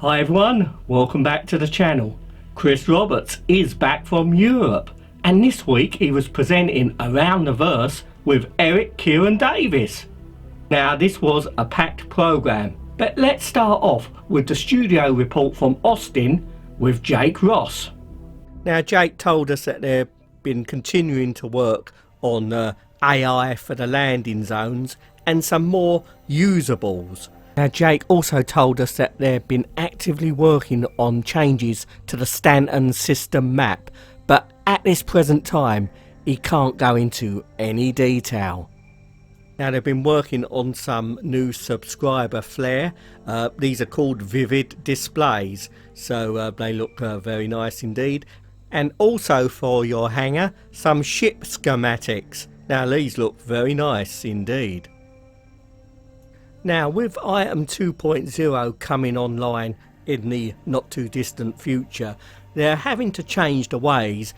Hi everyone, welcome back to the channel. Chris Roberts is back from Europe, and this week he was presenting Around the Verse with Eric Kieran Davis. Now this was a packed program, but let's start off with the studio report from Austin with Jake Ross. Now Jake told us that they've been continuing to work on AI for the landing zones and some more usables. Now Jake also told us that they've been actively working on changes to the Stanton System map, but at this present time he can't go into any detail. Now they've been working on some new subscriber flare. These are called vivid displays, so they look very nice indeed. And also for your hangar, some ship schematics. Now these look very nice indeed. Now with item 2.0 coming online in the not too distant future, they're having to change the ways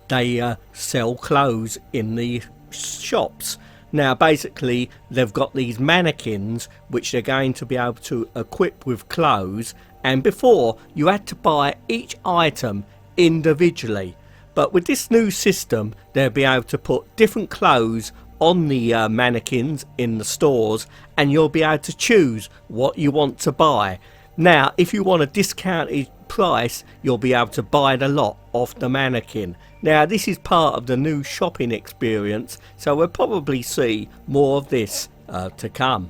they sell clothes in the shops. Now basically they've got these mannequins which they're going to be able to equip with clothes, and before you had to buy each item individually, but with this new system they'll be able to put different clothes on the mannequins in the stores, and you'll be able to choose what you want to buy. Now if you want a discounted price, you'll be able to buy the lot off the mannequin. Now this is part of the new shopping experience, so we'll probably see more of this to come.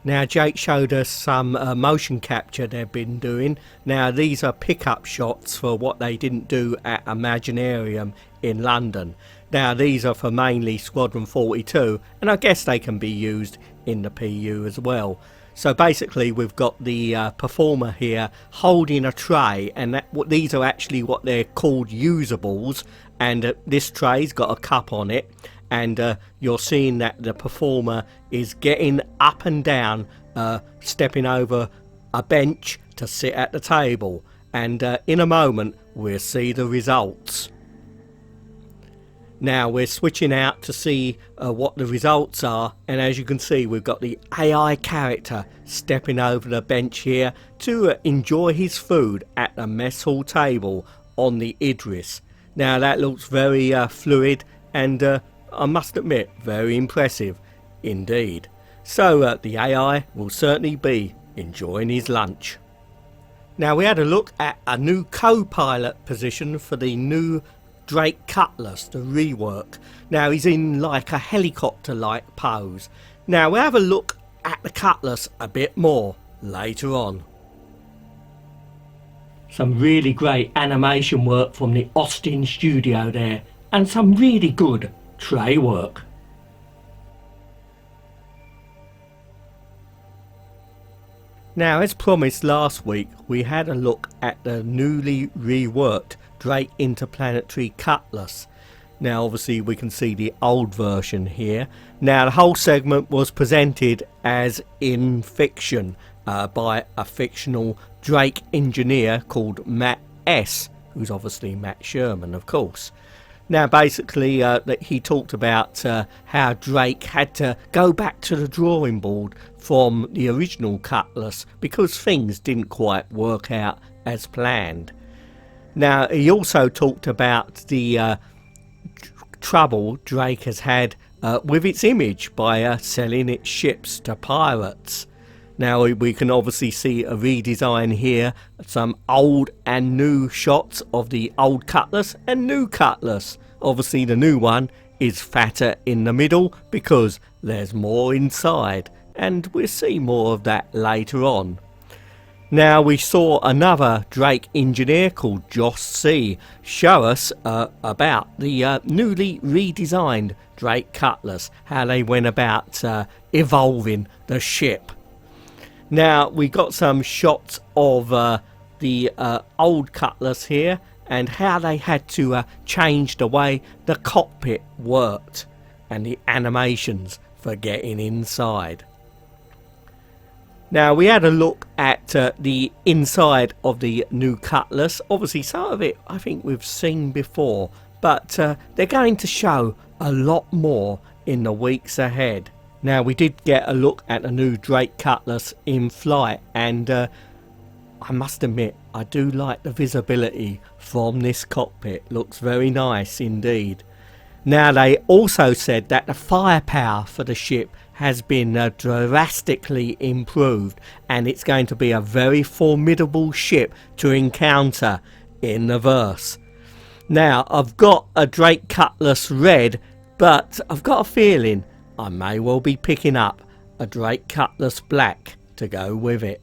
Now Jake showed us some motion capture they've been doing. Now these are pickup shots for what they didn't do at Imaginarium in London. Now these are for mainly Squadron 42, and I guess they can be used in the PU as well. So basically we've got the performer here holding a tray, and these are actually what they're called usables, and this tray's got a cup on it, and you're seeing that the performer is getting up and down, stepping over a bench to sit at the table, and in a moment we'll see the results. Now we're switching out to see what the results are, and as you can see we've got the AI character stepping over the bench here to enjoy his food at the mess hall table on the Idris. Now that looks very fluid, and I must admit very impressive indeed. So the AI will certainly be enjoying his lunch. Now we had a look at a new co-pilot position for the new Drake Cutlass, the rework. Now he's in like a helicopter-like pose. Now we'll have a look at the Cutlass a bit more later on. Some really great animation work from the Austin studio there, and some really good tray work. Now as promised last week, we had a look at the newly reworked Drake Interplanetary Cutlass. Now obviously we can see the old version here. Now the whole segment was presented as in fiction by a fictional Drake engineer called Matt S, who's obviously Matt Sherman of course. Now basically that he talked about how Drake had to go back to the drawing board from the original Cutlass because things didn't quite work out as planned. Now he also talked about the trouble Drake has had with its image by selling its ships to pirates. Now we can obviously see a redesign here, some old and new shots of the old Cutlass and new Cutlass. Obviously the new one is fatter in the middle because there's more inside, and we'll see more of that later on. Now we saw another Drake engineer called Josh C show us about the newly redesigned Drake Cutlass, how they went about evolving the ship. Now we got some shots of the old Cutlass here, and how they had to change the way the cockpit worked and the animations for getting inside. Now we had a look at the inside of the new Cutlass. Obviously some of it I think we've seen before, but they're going to show a lot more in the weeks ahead. Now we did get a look at the new Drake Cutlass in flight, and I must admit, I do like the visibility from this cockpit. Looks very nice indeed. Now, they also said that the firepower for the ship has been drastically improved, and it's going to be a very formidable ship to encounter in the verse. Now, I've got a Drake Cutlass red, but I've got a feeling I may well be picking up a Drake Cutlass black to go with it.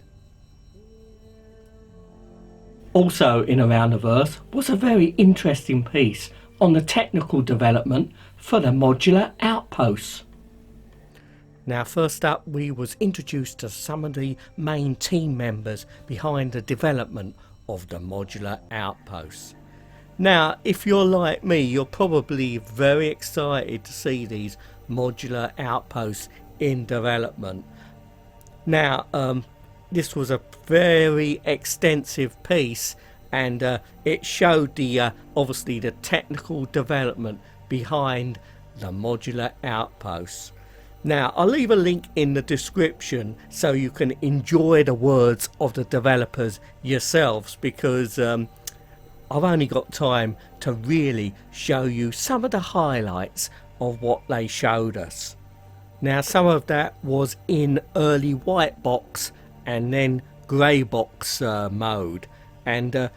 Also in Around the Verse was a very interesting piece on the technical development for the Modular Outposts. Now, first up, we was introduced to some of the main team members behind the development of the Modular Outposts. Now, if you're like me, you're probably very excited to see these Modular Outposts in development. Now, this was a very extensive piece, and it showed the obviously the technical development behind the Modular Outposts. Now, I'll leave a link in the description so you can enjoy the words of the developers yourselves, because I've only got time to really show you some of the highlights of what they showed us. Now, some of that was in early white box and then grey box mode, and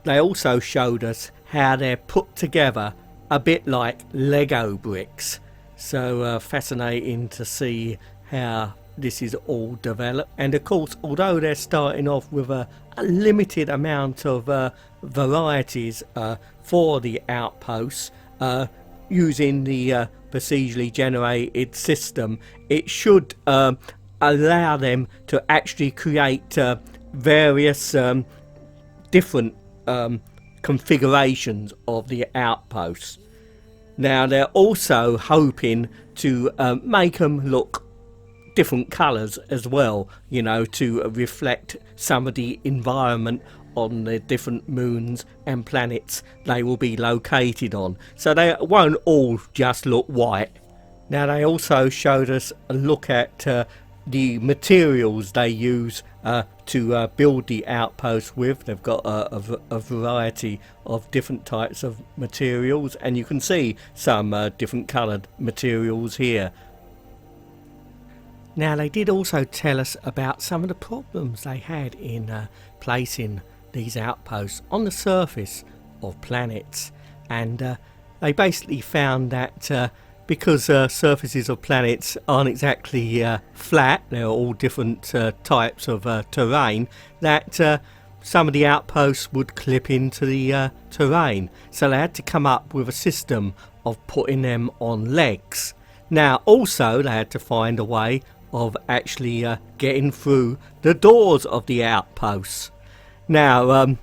they also showed us how they're put together a bit like Lego bricks. So fascinating to see how this is all developed. And of course, although they're starting off with a limited amount of varieties for the outposts, using the procedurally generated system, it should allow them to actually create various different configurations of the outposts. Now, they're also hoping to make them look different colours as well, you know, to reflect some of the environment on the different moons and planets they will be located on, so they won't all just look white. Now, they also showed us a look at the materials they use to build the outpost with. They've got a variety of different types of materials, and you can see some different coloured materials here. Now, they did also tell us about some of the problems they had in placing these outposts on the surface of planets, and they basically found that because surfaces of planets aren't exactly flat, they're all different types of terrain, that some of the outposts would clip into the terrain, so they had to come up with a system of putting them on legs. Now, also they had to find a way of actually getting through the doors of the outposts. Now,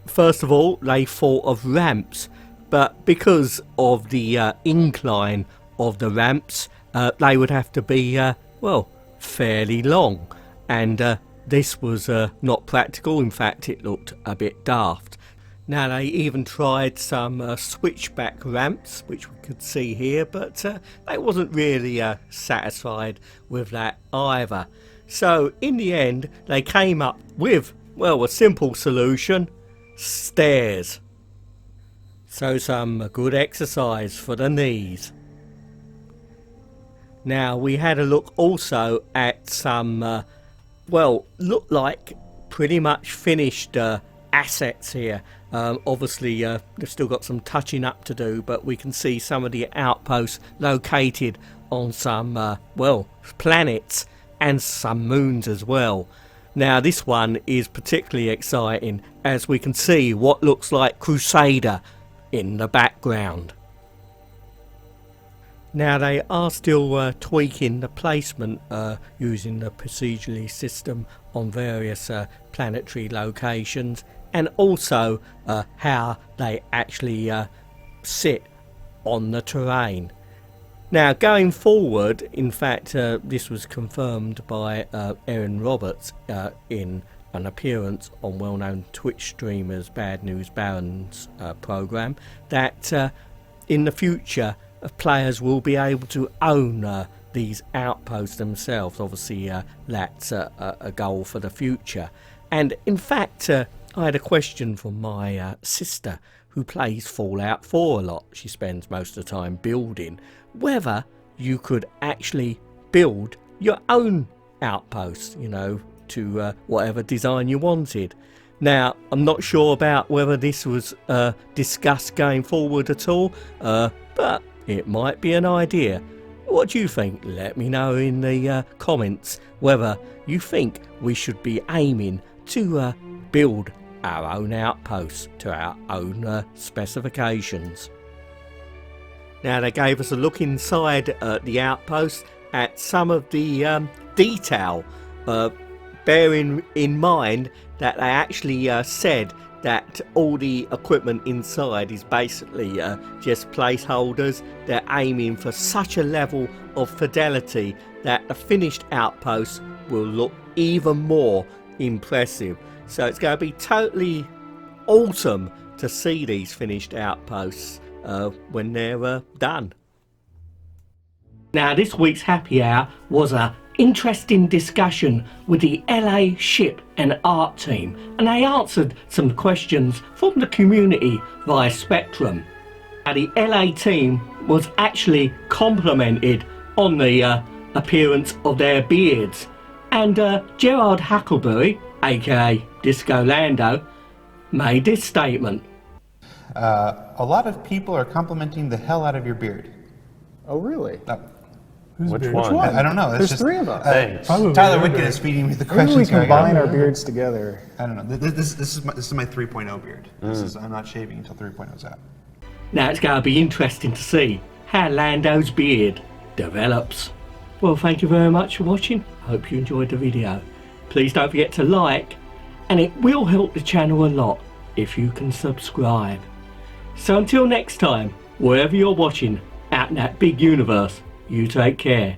first of all, they thought of ramps, but because of the incline of the ramps, they would have to be well, fairly long, and this was not practical. In fact, it looked a bit daft. Now, they even tried some switchback ramps, which we could see here, but they wasn't really satisfied with that either. So in the end, they came up with, well, a simple solution: stairs. So some good exercise for the knees. Now, we had a look also at some, well, look like pretty much finished assets here. Obviously, they've still got some touching up to do, but we can see some of the outposts located on some, well, planets and some moons as well. Now, this one is particularly exciting, as we can see what looks like Crusader in the background. Now, they are still tweaking the placement using the procedurally system on various planetary locations, and also how they actually sit on the terrain. Now, going forward, in fact, this was confirmed by Erin Roberts in an appearance on well-known Twitch streamers Bad News Baron's program, that in the future players will be able to own these outposts themselves. Obviously, that's a goal for the future. And in fact, I had a question from my sister who plays Fallout 4 a lot. She spends most of the time building, whether you could actually build your own outpost, you know, to whatever design you wanted. Now, I'm not sure about whether this was discussed going forward at all, but it might be an idea. What do you think? Let me know in the comments whether you think we should be aiming to build our own outposts to our own specifications. Now, they gave us a look inside the outpost at some of the detail, bearing in mind that they actually said that all the equipment inside is basically just placeholders. They're aiming for such a level of fidelity that the finished outpost will look even more impressive. So it's going to be totally awesome to see these finished outposts when they're done. Now, this week's happy hour was a interesting discussion with the LA ship and art team, and they answered some questions from the community via Spectrum. Now, the LA team was actually complimented on the appearance of their beards, and Gerard Huckleberry, aka Disco Lando, made this statement. A lot of people are complimenting the hell out of your beard. Oh, really? Which one? I don't know. There's three of us. Thanks. Tyler Whitkin is feeding me the Maybe we questions. combine our beards together. I don't know. This is my 3.0 beard. I'm not shaving until 3.0's out. Now it's going to be interesting to see how Lando's beard develops. Well, thank you very much for watching. Hope you enjoyed the video. Please don't forget to like, and it will help the channel a lot if you can subscribe. So until next time, wherever you're watching out in that big universe, you take care,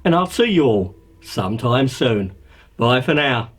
and I'll see you all sometime soon. Bye for now.